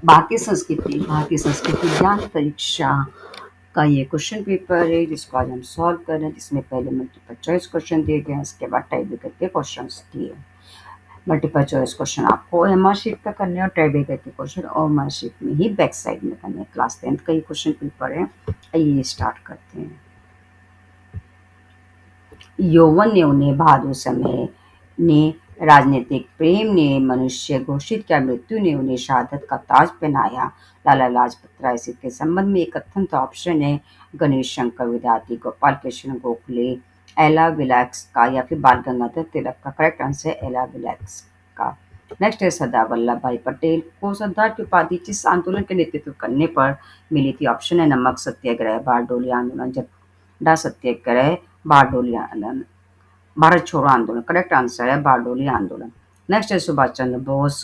भारतीय संस्कृति ज्ञान परीक्षा का ये क्वेश्चन पेपर है जिसको आज हम सॉल्व कर रहे हैं, जिसमें पहले मल्टीपल चॉइस क्वेश्चन दिए गए हैं, उसके बाद टाई ब्रेकर के क्वेश्चंस दिए। मल्टीपल चॉइस क्वेश्चन आपको एमआर शीट पे करने हैं और टाई ब्रेकर के क्वेश्चन ओएमआर शीट में ही बैक साइड में करने हैं। क्लास 10th का ये क्वेश्चन पेपर है। आइए स्टार्ट करते हैं। यौवन ने उन्हें भादु समय ने राजनीतिक प्रेम ने मनुष्य घोषित किया, मृत्यु ने उन्हें शहादत का ताज पहनाया। लाला लाजपत राय के संबंध में एक कथन तो ऑप्शन है गणेश शंकर विद्यार्थी, गोपाल कृष्ण गोखले, एला विलाक्स का या फिर बाल गंगाधर तिलक का। करेक्ट आंसर है एला विलाक्स का। नेक्स्ट है सरदार वल्लभ भाई पटेल को सरदार की उपाधि जिस आंदोलन के नेतृत्व करने पर मिली थी? ऑप्शन है नमक सत्याग्रह, बारडोली आंदोलन, झंडा सत्याग्रह, बारडोली आंदोलन, भारत छोड़ो आंदोलन। करेक्ट आंसर है बारडोली आंदोलन। नेक्स्ट है सुभाष चंद्र बोस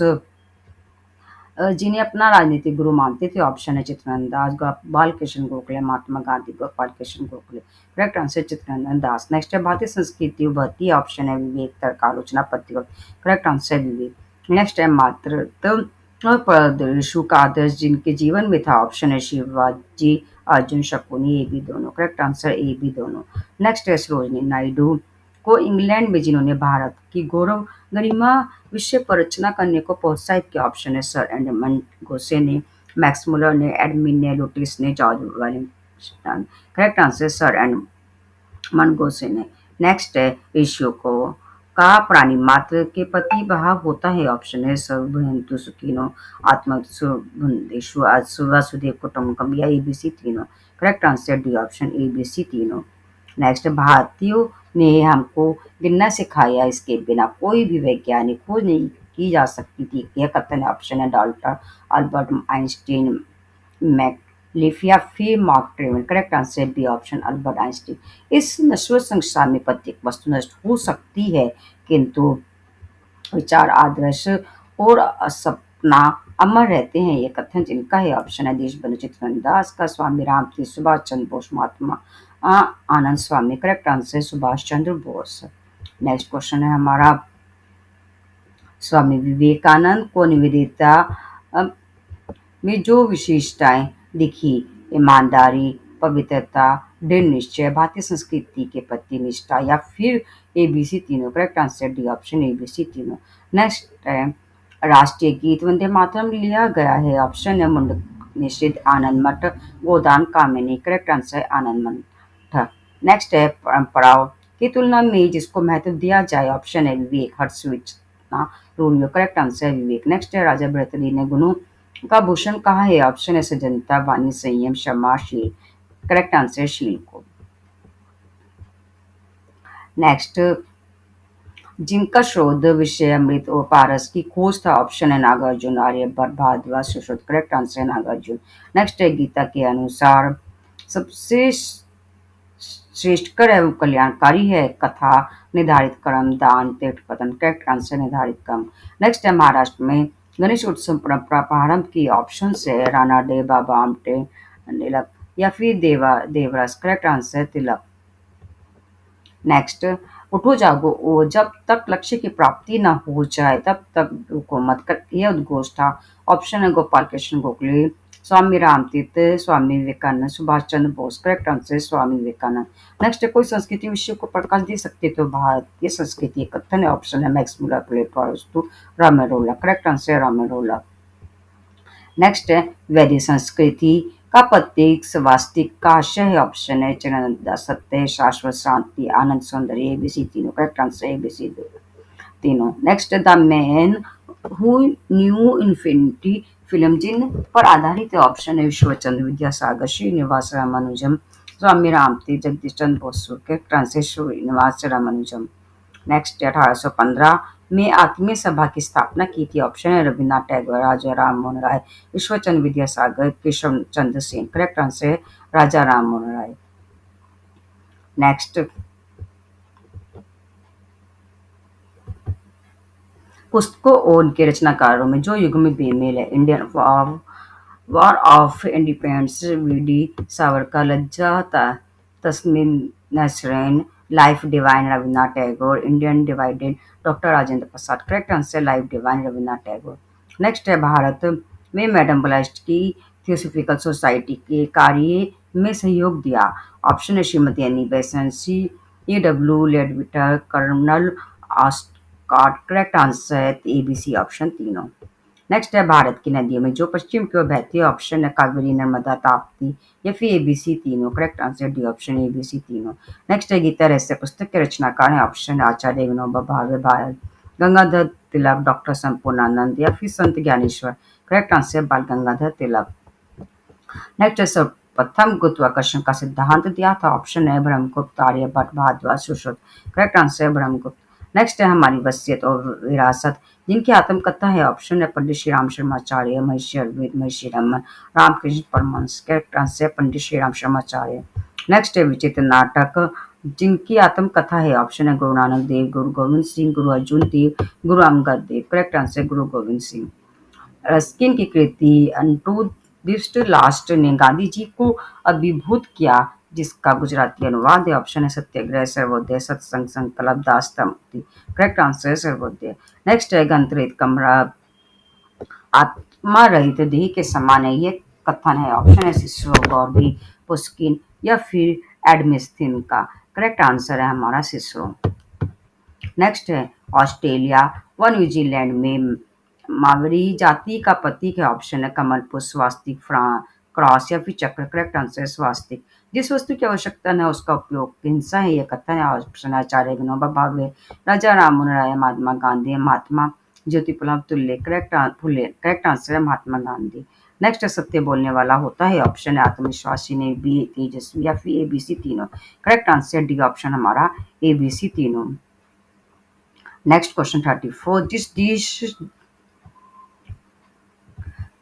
जिन्हें अपना राजनीतिक गुरु मानते थे। ऑप्शन है चित्तरंजन दास, बाल Krishna Gokhale, Mahatma Gandhi, Gopal Krishna Gokhale. Correct answer Chittaranjan Das. Next है भारतीय संस्कृति उभरती है। ऑप्शन है विवेक, तर्क, आलोचना, प्रतिरोध। करेक्ट आंसर विवेक। नेक्स्ट है मातृत्व परदेशु का आदर्श जिनके जीवन में था। ऑप्शन है शिवाजी, अर्जुन, शकुनी, ए बी दोनों। करेक्ट आंसर ए बी दोनों। नेक्स्ट है सरोजिनी नायडू को इंग्लैंड में जिन्होंने भारत की गौरव गरिमा विषय पर रचना करने को प्रोत्साहित किया। ऑप्शन है सर एडमंड गोसे ने, मैक्स मुलर ने, एडमिन ने, लोटिस ने, George Wellington. Correct answer sir Edmund Gosse ने। नेक्स्ट है ऋषियों को का प्राणी मात्र के प्रति भाव होता है। ऑप्शन है सर्वभूतु सुखिनो, आत्मसुभुंदेषु वसुदेव कुटुंबकम या एबीसी तीनों। Correct answer D option ABC तीनों। नेक्स्ट भारतीयों ने हमको गिनना सिखाया, इसके बिना कोई भी वैज्ञानिक खोज नहीं की जा सकती थी। यह कथन है। ऑप्शन है डाल्टन, अल्बर्ट आइंस्टीन, मैकलिफ या फिर Mark Twain. Correct answer B option Albert Einstein. इस नश्वर संसार में प्रत्येक वस्तु नष्ट हो सकती है किंतु विचार, आदर्श और सपना अमर रहते हैं। ये कथन जिनका है? ऑप्शन है देशबंधु चित्तरंजन दास का, स्वामी रामतीर्थ, सुभाष चंद्र बोस, महात्मा आनंद स्वामी। Correct answer Subhash Chandra Bose. Next question है हमारा स्वामी विवेकानंद को निवेदिता अ, में जो विशेषताएं दिखी, ईमानदारी, पवित्रता, दृढ़ निश्चय, भारतीय संस्कृति के प्रति निष्ठा या फिर एबीसी तीनों। Correct answer D option ABC तीनों। नेक्स्ट है राष्ट्रीय गीत वंदे मातरम लिया गया है। ऑप्शन है मुंड निषिद्ध, आनंद मठ, गोदान कामिनी। करेक्ट आंसर है आनंद मठ। नेक्स्ट है परंपराओं की तुलना में जिसको महत्व दिया जाए। ऑप्शन है विवेक, हर्षविच, रूलियो। करेक्ट आंसर है विवेक। नेक्स्ट है राजा भरतरी ने गुणों का भूषण कहा है। ऑप्शन है सजनता, वाणी, संयम, क्षमा, शील। करेक्ट आंसर शील को। नेक्स्ट जिनका शोध विषय अमृत और पारस की खोज था। ऑप्शन है नागार्जुन, आर्यभट्ट, भारद्वाज, सुश्रुत। करेक्ट आंसर है नागार्जुन। नेक्स्ट है गीता के अनुसार सबसे श्रेष्ठकर एवं कल्याणकारी है कथा, निर्धारित कर्म, दान, तीर्थ पतन। करेक्ट आंसर निर्धारित कर्म। नेक्स्ट है महाराष्ट्र में गणेश उत्सव परंपरा प्रारंभ की। ऑप्शन है राणा डे, बाबा आमटे, तिलक या फिर देवराज। करेक्ट आंसर तिलक। नेक्स्ट उठो जागो ओ, जब तक लक्ष्य की प्राप्ति न हो जाए तब तक रुको मत कर, यह उद्घोष था। ऑप्शन है गोपाल कृष्ण गोखले, स्वामी Ramtirth, Swami Vivekananda, Subhash Chandra Bose. Correct answer Swami Vivekananda. Next कोई संस्कृति विषय को प्रकाश दे सकते तो भारतीय संस्कृति कथन है। ऑप्शन है मैक्स मुलर, प्लेटो, रामेरोला। करेक्ट आंसर रामेरोला। नेक्स्ट है वैदिक संस्कृति का प्रत्येक स्वास्तिक का आशय है। ऑप्शन है चिरंतन सत्य, शाश्वत शांति, आनंद, सौंदर्य। एबीसी तीनों। करेक्ट आंसर एबीसी तीनों। Next the man who knew infinity film जिन पर आधारित है। ऑप्शन है Vishwachandra Vidyasagar, Srinivasa Ramanujan, Swami Ramtirth, Jagadish Chandra Basu. Correct answer Srinivasa Ramanujan. Next 1815 में आत्मीय सभा की स्थापना की थी। ऑप्शन है रविन्द्रनाथ टैगोर, राजा राम मोहन राय, ईश्वरचंद्र विद्यासागर, केशव चंद्र सेन। करेक्ट आंसर है राजा राम मोहन राय। नेक्स्ट पुस्तकों और उनके रचनाकारों में जो युग में बेमेल है। Indian war of independence, V D Savarkar, Lajja Taslima Nasreen, life divine Rabindranath Tagore, Indian divided doctor Rajendra Prasad. Correct answer life divine Rabindranath Tagore. Next है भारत में मैडम ब्लास्ट की थियोसॉफिकल सोसाइटी के कार्य में सहयोग दिया। ऑप्शन है Shrimati Annie Besant, C A W Leadbeater, colonel Olcott. Correct answer है ए बी सी ऑप्शन तीनों। नेक्स्ट है भारत की नदियों में जो पश्चिम की ओर बहती है। ऑप्शन है कावेरी, नर्मदा, ताप्ती या फिर एबीसी तीनों। Correct answer D option ABC तीनों। नेक्स्ट है गीता रहस्य पुस्तक के रचनाकार है। ऑप्शन है आचार्य विनोबा भावे, बाल गंगाधर तिलक, डॉक्टर संपूर्णानंद या फिर संत ज्ञानेश्वर। करेक्ट आंसर है बाल गंगाधर तिलक। नेक्स्ट है सर्वप्रथम गुरुत्वाकर्षण का सिद्धांत दिया था। ऑप्शन है ब्रह्मगुप्त, आर्यभट्ट, भारद्वाज, सुश्रुत। करेक्ट आंसर है ब्रह्मगुप्त। नेक्स्ट है हमारी वसीयत और विरासत जिनकी आत्मकथा है। ऑप्शन है पंडित श्री राम शर्माचार्य, महर्षि अरविंद, महर्षि रमन, रामकृष्ण परमहंस। करेक्ट आंसर है पंडित श्री राम शर्माचार्य। नेक्स्ट है विचित्र नाटक जिनकी आत्मकथा है। ऑप्शन है गुरु नानक देव, गुरु गोविंद सिंह, गुरु अर्जुन देव, गुरु अंगद देव। करेक्ट आंसर गुरु गोविंद सिंह। रस्किन की कृति अनटू दिस्ट लास्ट ने गांधी जी को अभिभूत किया जिसका गुजराती अनुवाद है। ऑप्शन है सत्याग्रह, सर्वोदय, सत्संग, संकल्प, दास्ता मुक्ति। करेक्ट आंसर है सर्वोदय। नेक्स्ट है गंतरित कमरा आत्मा रहित देह के समान है, ये कथन है। ऑप्शन है सिसरो, गॉर्गी, पुस्किन या फिर एडमिस्थिन का। करेक्ट आंसर है हमारा सिसरो। नेक्स्ट है ऑस्ट्रेलिया व न्यूजीलैंड में मावरी जाति का प्रतीक है। ऑप्शन है कमल पुष्प, स्वास्तिक, क्रॉस या फिर चक्र। करेक्ट आंसर है स्वास्तिक। जिस वस्तु की आवश्यकता है उसका उपयोग हिंसा है, यह कथन है। ऑप्शन है आचार्य विनोबा भावे, राजा राममोहन राय, महात्मा गांधी, महात्मा ज्योतिप्रिय फुले। करेक्ट आंसर है महात्मा गांधी। नेक्स्ट है सत्य बोलने वाला होता है। ऑप्शन है आत्मविश्वासी, ने बी तेजस्वी या फिर एबीसी तीनों। करेक्ट आंसर डी ऑप्शन हमारा एबीसी तीनों। नेक्स्ट क्वेश्चन 34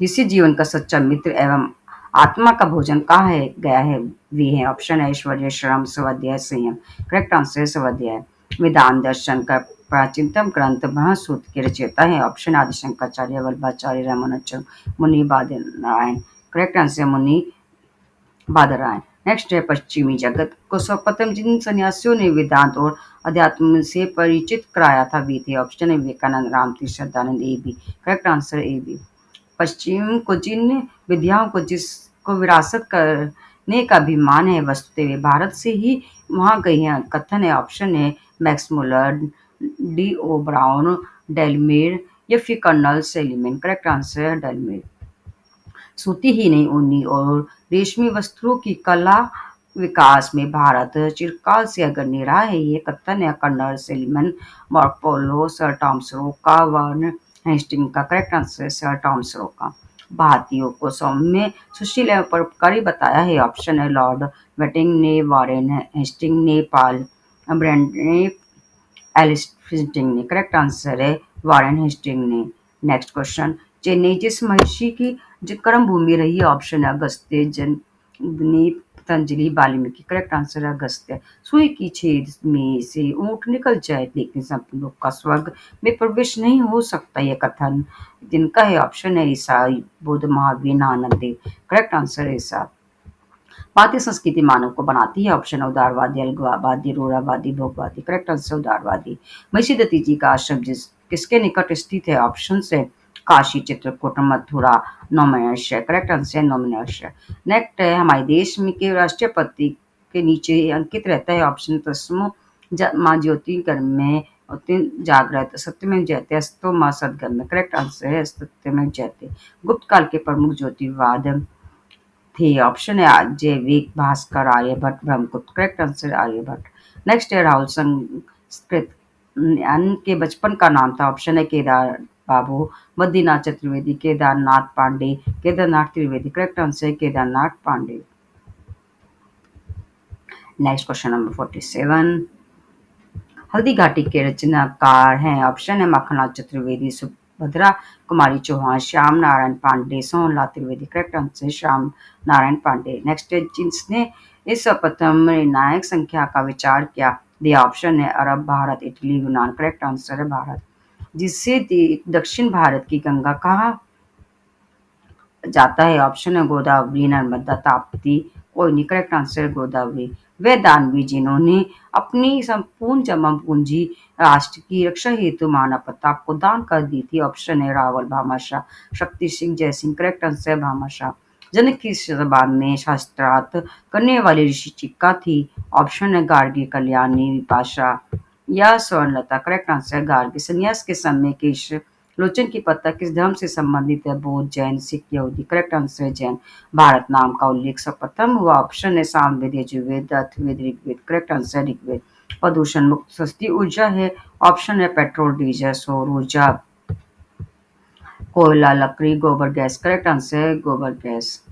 जिसे जीवन का सच्चा मित्र एवं आत्मा का भोजन कहा है गया है वे है। ऑप्शन है ऐश्वर्य, श्रम, स्वाध्याय, संयम। करेक्ट आंसर है स्वाध्याय। वेदांत दर्शन का प्राचीनतम ग्रंथ ब्रह्मसूत्र के रचयिता है। ऑप्शन आदि शंकराचार्य, वल्लभाचार्य, रामानुजन, मुनि बादरायण। करेक्ट आंसर मुनि बादरायण। नेक्स्ट है पश्चिमी जगत को सर्वप्रथम जिन सन्यासियों ने वेदांत और अध्यात्म से परिचित कराया था वे थे। ऑप्शन है Vivekananda, Ramtirth, Shraddhanand. A B. Correct answer A B. पश्चिम को जिन विद्याओं को जिसको विरासत करने का अभिमान है वस्तुतः वे भारत से ही वहाँ गई हैं। कथन है। ऑप्शन है Max Muller, D O Brown, डेलमेर या फिर कर्नल सेलिमन। करेक्ट आंसर है डेलमेर। सूती ही नहीं ऊनी और रेशमी वस्त्रों की कला विकास में भारत चिरकाल से अग्रणी रहा है, ये कथन है कर्नल सेलिमन, मार्कोपोलो, सर टॉमस रोका, वर्न हेस्टिंग का। करेक्ट आंसर है सर टॉमस रोका। भारतीयों को सौम्य, सुशील एवं परोपकारी बताया है। ऑप्शन है लॉर्ड वेटिंग ने, वॉरेन हेस्टिंग ने, पाल ब्रेंड ने, एलिस फिंटिंग ने। करेक्ट आंसर है वॉरेन हेस्टिंग ने। नेक्स्ट क्वेश्चन चेन्नई जिस महर्षि की जो कर्म भूमि रही है। ऑप्शन है अगस्त्य, जमदग्नि, पतंजलि, वाल्मीकि। करेक्ट आंसर है अगस्त्य। सुई की छेद में से ऊंट निकल जाए लेकिन संपूर्ण का स्वर्ग में प्रवेश नहीं हो सकता, यह कथन जिनका है। ऑप्शन है ईसाई, बुद्ध, महावीर, नानक देव। करेक्ट आंसर है ईसा। भारतीय संस्कृति मानव को बनाती है। ऑप्शन है उदारवादी, अलगाववादी, रूढ़ावादी, भोगवादी। करेक्ट आंसर उदारवादी। महिषी दत्ती जी का आश्रम किसके निकट स्थित है। ऑप्शन है काशी, चित्रकूट, मथुरा, नौमिनर्षय। करेक्ट आंसर है नौमिनर्षय। नेक्स्ट है हमारे देश में के राष्ट्रीय प्रतीक के नीचे अंकित रहता है। ऑप्शन तस्मो माँ ज्योति घर में जागृत, सत्यमेव जयते, अस्तो माँ सदगम। करेक्ट आंसर है सत्यमेव जयते। गुप्त काल के प्रमुख ज्योतिवाद थे। ऑप्शन है जैविक, Bhaskar, Aryabhata, Brahmagupta. Correct answer Aryabhata. Next है राहुल संस्कृत के बचपन का नाम था। ऑप्शन है केदार बाबू, बद्रीनाथ चतुर्वेदी, केदारनाथ पांडे, केदारनाथ त्रिवेदी। करेक्ट आंसर है Kedarnath Pandey. Next question number 47 Haldi Ghati के रचनाकार हैं। ऑप्शन है Makhanlal Chaturvedi, Subhadra Kumari Chauhan, Shyam Narayan Pandey, Sohanlal Trivedi. Correct answer Shyam Narayan Pandey. Next है जिसने इस प्रथम निर्णायक संख्या का विचार किया दिया। ऑप्शन है अरब, भारत, इटली, यूनान। करेक्ट आंसर है भारत। जिससे दक्षिण भारत की गंगा कहा जाता है। ऑप्शन है गोदावरी, नर्मदा, ताप्ती, कोई नहीं, करेक्ट आंसर गोदावरी। वे दानवी जिन्होंने अपनी संपूर्ण जमा पूंजी राष्ट्र की रक्षा हेतु मानव प्रताप को दान कर दी थी। ऑप्शन है रावल भामाशाह, शक्ति सिंह, जय सिंह। करेक्ट आंसर है भामाशाह। जनक की जबान में शास्त्रार्थ करने वाली ऋषि चिक्का थी। ऑप्शन है गार्गी, कल्याणी, विपाशा या स्वर्णलता। करेक्ट आंसर है गार्गी। संन्यास के समय केश लोचन की पत्ता किस धर्म से संबंधित है? बौद्ध, जैन, सिख, यहूदी। करेक्ट आंसर है जैन। भारत नाम का उल्लेख सर्वप्रथम हुआ। ऑप्शन है सामवेद, यजुर्वेद, अथर्ववेद, ऋग्वेद। Correct answer Rigveda. प्रदूषण मुक्त सस्ती ऊर्जा है। ऑप्शन है पेट्रोल, डीजल, सौर ऊर्जा, कोयला, लकड़ी, गोबर गैस। करेक्ट आंसर है गोबर गैस।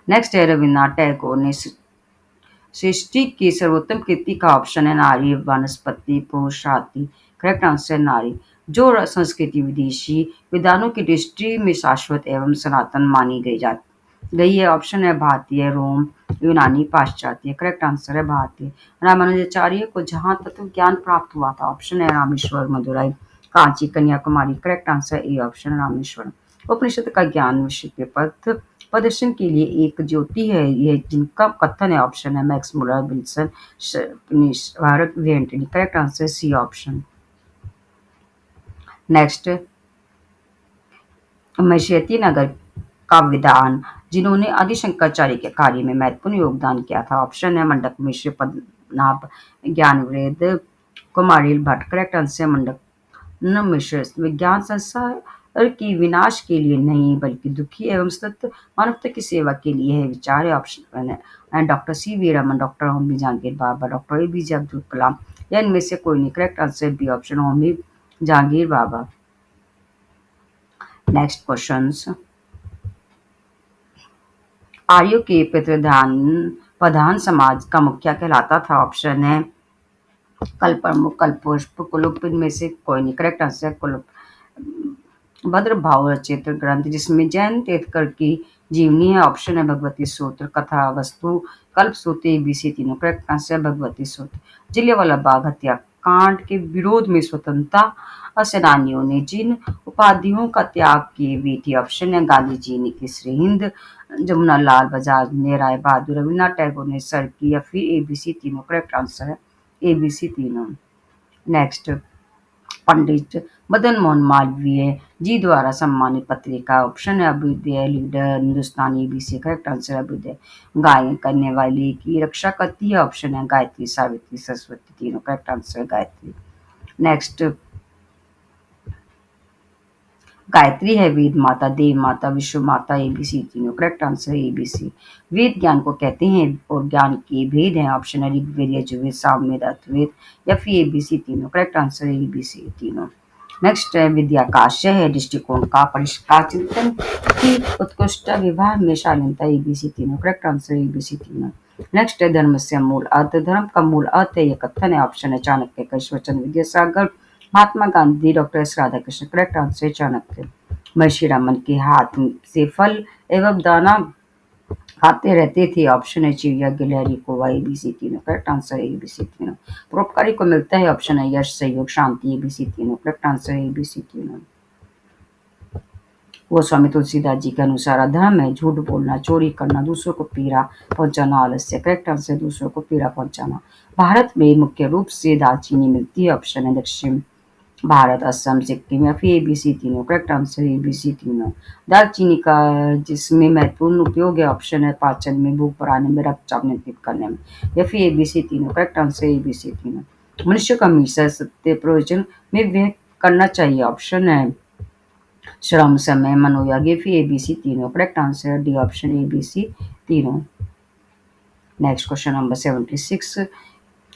नेक्स्ट है रविन्द्रनाथ टैगोर ने सृष्टि की सर्वोत्तम कृति का। ऑप्शन है नारी, वनस्पति, पुरुष, हाथी। करेक्ट आंसर है नारी। जो संस्कृति विदेशी विद्वानों की दृष्टि में शाश्वत एवं सनातन मानी गई है। ऑप्शन है भारतीय, रोम, यूनानी, पाश्चात्य। करेक्ट आंसर है भारतीय। रामानुजाचार्य को जहाँ तत्व ज्ञान प्राप्त हुआ था? ऑप्शन है Rameshwar, Madurai, Kanchi, Kanyakumari. Correct answer A option Rameswaram. उपनिषद का ज्ञान विश्व के पथ प्रदर्शन के लिए एक ज्योति है यह, जिनका कथन है। ऑप्शन है मैक्स मुलर, विल्सन, भारत वेंटनी। Correct answer C option. Next, मशयती नगर का विद्वान जिन्होंने आदि शंकराचार्य के कार्य में महत्वपूर्ण योगदान किया था। ऑप्शन है मंडक मिश्र, पद्मनाभ, ज्ञानवृद्ध, कुमारिल भट्ट। करेक्ट आंसर मंडक मिश्र। विज्ञान संसार की विनाश के लिए नहीं बल्कि दुखी एवं सतत मानवता की सेवा के लिए है। विचार है। ऑप्शन है doctor C V Raman, doctor Homi Jehangir Bhabha, doctor APJ Abdul Kalam या इनमें से कोई नहीं। Correct answer B option Homi Jehangir Bhabha. Next questions, आर्यों के पितृदान प्रधान समाज का मुखिया कहलाता था। ऑप्शन है कल प्रमुख, कल पुष्प, कुलुप। इनमें से कोई नहीं। Correct answer कुलुप। भद्रभाव रचित ग्रंथ जिसमें जैन तीर्थकर की जीवनी है। ऑप्शन है भगवती सूत्र, कथा वस्तु, कल्प सूत्र, एबीसी तीनों। करेक्ट आंसर भगवती सूत्र। जलियांवाला बाग हत्याकांड के विरोध में स्वतंत्रता सेनानियों ने जिन उपाधियों का त्याग किए वे थी। ऑप्शन है गांधी जी ने केसरी हिंद, जमुना लाल बजाज ने राय बहादुर, रविन्द्रनाथ टैगोर ने सर की, या फिर एबीसी तीनों। करेक्ट आंसर है एबीसी तीनों। नेक्स्ट, पंडित मदन मोहन मालवीय जी द्वारा सम्मानित पत्रिका। ऑप्शन है Abhyudaya, leader, Hindustani, ABC. Correct answer Abhyudaya. गायन करने वाले की रक्षा करती है। ऑप्शन है गायत्री, सावित्री, सरस्वती। तीनों। Correct answer Gayatri. Next, Gayatri है वेद माता, देव माता, विश्व माता, एबीसी तीनों। करेक्ट आंसर है एबीसी। वेद ज्ञान को कहते हैं और ज्ञान के भेद हैं। ऑप्शन है ऋग्वेद, यजुर्वेद, सामवेद, अथर्ववेद या फिर एबीसी तीनों। करेक्ट आंसर है एबीसी तीनों। नेक्स्ट है विद्याकाश्य है दृष्टिकोण का परिष्कार चिंतन की उत्कृष्ट विवाह में शालीनता। एबीसी तीनों। करेक्ट आंसर एबीसी तीनों। नेक्स्ट है धर्म से मूल अर्थ, धर्म का मूल अर्थ है यह कथन है। ऑप्शन है Chanakya, Krishnachandra Vidyasagar, Mahatma Gandhi, doctor S Radhakrishna. Correct answer Chanakya. Maharshi Raman के हाथ से फल एवं दाना खाते रहते थे। ऑप्शन है चिड़िया, गिलहरी, कौवा। एबीसी तीनों। करेक्ट आंसर है एबीसी तीनों। परोपकारी को मिलता है। ऑप्शन है यश, सहयोग, शांति। एबीसी तीनों। करेक्ट आंसर है एबीसी तीनों। गोस्वामी तुलसीदास जी के अनुसार अधर्म है झूठ बोलना, चोरी करना, दूसरों को पीड़ा पहुंचाना, आलस्य। करेक्ट आंसर दूसरों को पीड़ा पहुंचाना। भारत में मुख्य रूप से दालचीनी मिलती है। ऑप्शन है दक्षिण भारत, असम, सिक्किम या फिर एबीसी तीनों। करेक्ट आंसर एबीसी तीनों। दालचीनी का जिसमें महत्वपूर्ण उपयोग है। ऑप्शन है पाचन में, भूख बढ़ाने में, रक्तचाप नियंत्रित करने में या फिर एबीसी तीनों। करेक्ट आंसर एबीसी तीनों। मनुष्य को हमेशा सत्य प्रयोजन में व्यय करना चाहिए। ऑप्शन है श्रम, समय, मनोयोग या फिर एबीसी तीनों। Correct answer D option ABC तीनों। नेक्स्ट क्वेश्चन नंबर 76,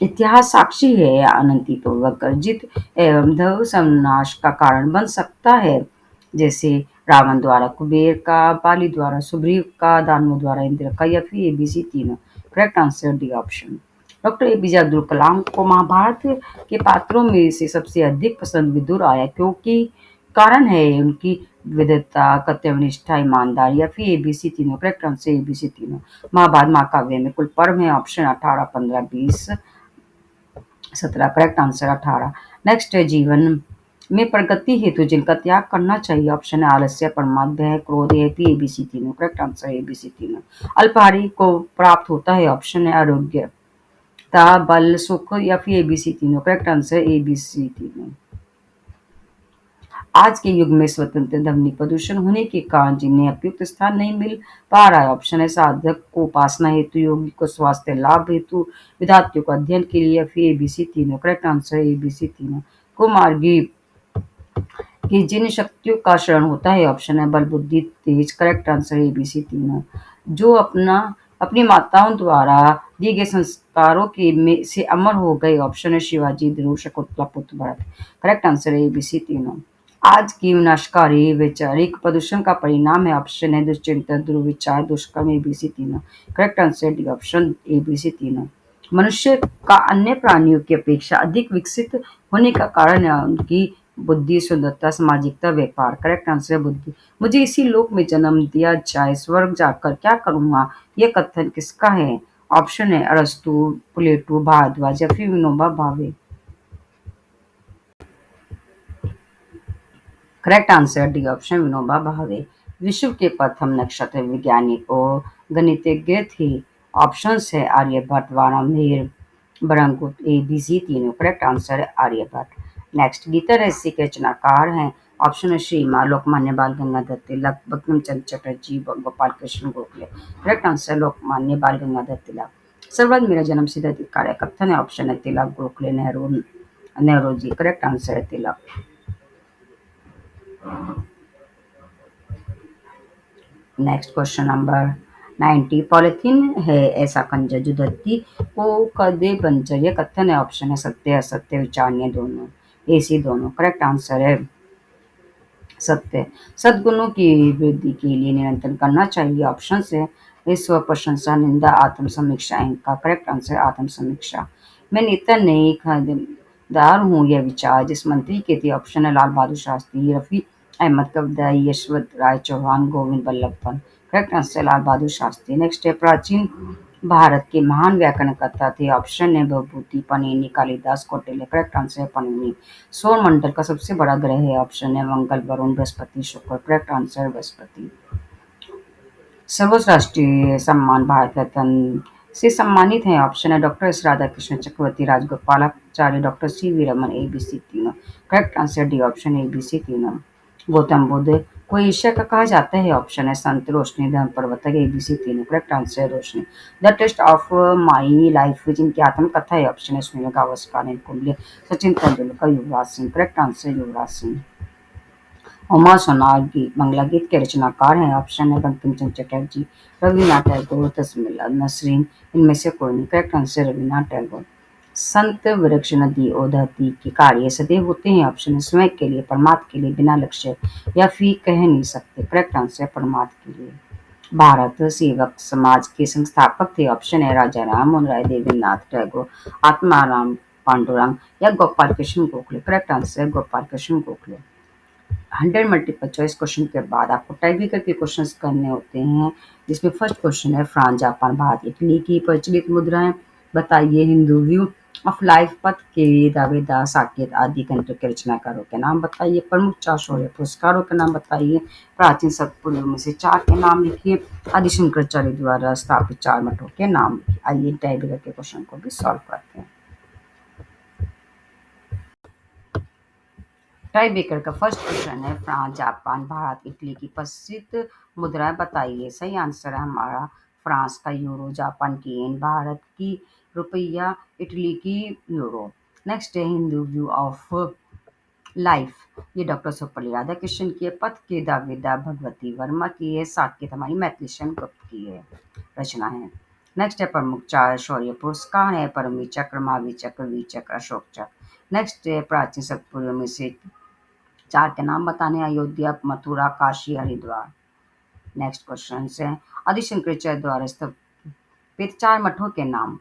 इतिहास साक्षी है या अनंतिपूर्वक अर्जित एवं धर्म समनाश का कारण बन सकता है? जैसे रावण द्वारा कुबेर का, बाली द्वारा सुग्रीव का, दानव द्वारा इंद्र का या फिर एबीसी तीनों। Correct answer D option. Doctor APJ Abdul Kalam को महाभारत के पात्रों में से सबसे अधिक पसंद विदुर आया क्योंकि कारण है उनकी विद्वता, कर्तव्यनिष्ठा, ईमानदारी या फिर एबीसी तीनों। करेक्ट आंसर एबीसी तीनों। महाभारत महाकाव्य में कुल पर्व है। ऑप्शन 18, 15, 20, 17। Correct answer 18। नेक्स्ट है जीवन में प्रगति हेतु जिनका त्याग करना चाहिए। ऑप्शन है आलस्य, प्रमाद, भय, क्रोध, या फिर एबीसी तीनों। करेक्ट आंसर है एबीसी तीनों। अल्पाहारी को प्राप्त होता है। ऑप्शन है आरोग्य, ता, बल, सुख, या फिर एबीसी तीनों। करेक्ट आंसर है एबीसी तीनों। आज के युग में स्वतंत्र ध्वनि प्रदूषण होने के कारण जिन्हें उपयुक्त स्थान नहीं मिल पा रहा है। ऑप्शन है साधक को उपासना हेतु, योगी को स्वास्थ्य लाभ हेतु, विद्यार्थियों को अध्ययन के लिए, या फिर एबीसी तीनों। करेक्ट आंसर है एबीसी तीनों। कुमार्गी कि जिन शक्तियों का शरण होता है। ऑप्शन है बल, बुद्धि, तेज। करेक्ट आंसर है एबीसी तीनों। जो अपनी माताओं द्वारा दिए गए संस्कारों के में से अमर हो गए। ऑप्शन है शिवाजी, ध्रुव, शकुंतला, पुत्र, भरत। करेक्ट आंसर है एबीसी तीनों। आज की विनाशकारी वैचारिक प्रदूषण का परिणाम है। ऑप्शन है दुश्चिंतन, दुर्विचार, दुष्कर्म, एबीसी तीनों। Correct answer D option ABC तीनों। मनुष्य का अन्य प्राणियों की अपेक्षा अधिक विकसित होने का कारण है उनकी बुद्धि, सुंदरता, सामाजिकता, व्यापार। करेक्ट आंसर है बुद्धि। मुझे इसी लोक में जन्म दिया जाए, स्वर्ग जाकर क्या करूंगा, यह कथन किसका है। ऑप्शन है अरस्तु, प्लेटो, भारद्वाज, या फिर Vinoba Bhave. Correct answer D option Vinoba Bhave. विश्व के प्रथम नक्षत्र वैज्ञानिक और गणितज्ञ थे। ऑप्शन है आर्यभट्ट, वारामिहिर, बरंगुप्त, एबीसी तीनों। करेक्ट आंसर है आर्यभट्ट। नेक्स्ट, गीता रहस्य के रचनाकार हैं। ऑप्शन है श्रीमा, लोकमान्य बाल गंगाधर तिलक, बंकिम चंद्र चटर्जी, गोपाल कृष्ण गोखले। करेक्ट आंसर लोकमान्य बाल गंगाधर तिलक। सर्वराज मेरा जन्म सिद्ध अधिकार है कथन है। ऑप्शन है तिलक, गोखले, नेहरू, नेहरू जी। करेक्ट आंसर है Tilak. Next question number 90। Polythene है ऐसा खंजर जो धरती को कर दे बंजर, यह कथन है। ऑप्शन है सत्य, असत्य, विचारणीय, दोनों, ऐसी दोनों। करेक्ट आंसर है सत्य। सद्गुणों की वृद्धि के लिए निरंतर करना चाहिए। ऑप्शन है स्व प्रशंसा, निंदा, आत्म समीक्षा, इनका। करेक्ट आंसर आत्म समीक्षा। मैं नेता नहीं खरीदार हूँ, यह विचार जिस मंत्री के थे। ऑप्शन है लाल बहादुर शास्त्री, रफी अहमद, कविदाई, यशवंत राय Chauhan, Govind Ballabh Pant. Correct answer Lal Bahadur Shastri. Next है प्राचीन भारत के महान व्याकरणकर्ता थे। ऑप्शन है भवभूति, पनीनी, कालिदास, कौटिल्य। करेक्ट आंसर है पनीनी। सौर मंडल का सबसे बड़ा ग्रह है। ऑप्शन है मंगल, वरुण, बृहस्पति, शुक्र। Correct answer Brihaspati. सर्वोच्च राष्ट्रीय सम्मान भारत रत्न से सम्मानित हैं। ऑप्शन है doctor S Radhakrishna, Chakravarti Rajagopalachari, doctor C V Raman, ABC तीनों। Correct answer D option ABC तीनों। गौतम बुद्ध को एशिया का कहा जाता है। ऑप्शन है संत, रोशनी, धर्म प्रवर्तक, एबीसी तीनों। करेक्ट आंसर है रोशनी। The test of my life जिनकी आत्मकथा है। ऑप्शन है सुनील गावस्कर, अनिल कुंबले, सचिन तेंदुलकर, युवराज सिंह। Correct answer Yuvraj Singh. उमा सोनार गीत मंगला गीत के रचनाकार हैं। ऑप्शन है बंकिम चंद्र चटर्जी, रवीन्द्रनाथ टैगोर, तस्मीला नसरीन, इनमें से कोई नहीं। Correct answer Rabindranath Tagore. संत, वृक्ष, नदी और धरती के कार्य सदैव होते हैं। ऑप्शन है स्वयं के लिए, परमात्मा के लिए, बिना लक्ष्य, या फिर कह नहीं सकते। करेक्ट आंसर है परमात्मा के लिए। भारत सेवक समाज के संस्थापक थे। ऑप्शन है राजा राम मोहन राय, देवेंद्रनाथ टैगोर, आत्माराम पांडुरंग, या गोपाल कृष्ण गोखले। करेक्ट आंसर है Gopal Krishna Gokhale. 100 multiple choice question के बाद आपको टाइप भी करके क्वेश्चंस करने होते हैं, जिसमें फर्स्ट क्वेश्चन है फ्रांस, जापान, भारत, इटली की प्रचलित मुद्राएं बताइए। हिंदू व्यू ऑफ लाइफ, पथ के दावेदार, साकेत आदि ग्रंथों के रचनाकारों के नाम बताइए। प्रमुख 4 शौर्य पुरस्कारों के नाम बताइए। प्राचीन सत्पुरुषों में से 4 के नाम लिखिए। आदि शंकराचार्य द्वारा स्थापित 4 मठों के नाम लिखिए। आइए टाइप करके क्वेश्चन को भी सॉल्व करते हैं। टाई बेकर का फर्स्ट क्वेश्चन है फ्रांस, जापान, भारत, इटली की प्रसिद्ध मुद्राएं बताइए। सही आंसर है हमारा फ्रांस का यूरो, जापान की येन, भारत की रुपया, इटली की यूरो। नेक्स्ट है हिंदू व्यू ऑफ लाइफ, ये डॉक्टर सर्वपल्ली राधाकृष्णन की है। पथ के दावेदार भगवती वर्मा की है। साकेत हमारी मैथिली शरण गुप्त की है रचना है। नेक्स्ट है प्रमुख 4 शौर्य पुरस्कार है। परमवीर चक्र, महावीर चक्र, वीर चक्र, अशोक चक्र। नेक्स्ट है प्राचीन सत्पुरुषों में से 4 के नाम बताने। अयोध्या, मथुरा, काशी, हरिद्वार। नेक्स्ट क्वेश्चन है आदि शंकराचार्य द्वारा स्थापित 4 मठों के नाम।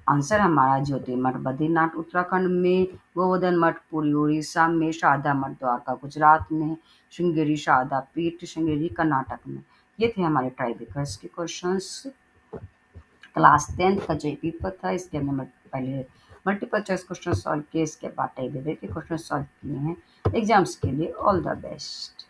आंसर हमारा ज्योतिर्मठ बद्रीनाथ उत्तराखंड में, गोवर्धन मठ पुरी उड़ीसा में, शारदा मठ द्वारका गुजरात में, श्रृंगेरी शारदा पीठ श्रृंगेरी कर्नाटक में। ये थे हमारे ट्राई बेकर्स के क्वेश्चंस। क्लास 10th का जो पेपर था इसके हमने पहले मल्टीपल चॉइस क्वेश्चन सॉल्व किए, इसके बाद टाइप के क्वेश्चन सॉल्व किए हैं एग्जाम्स के लिए। All the best.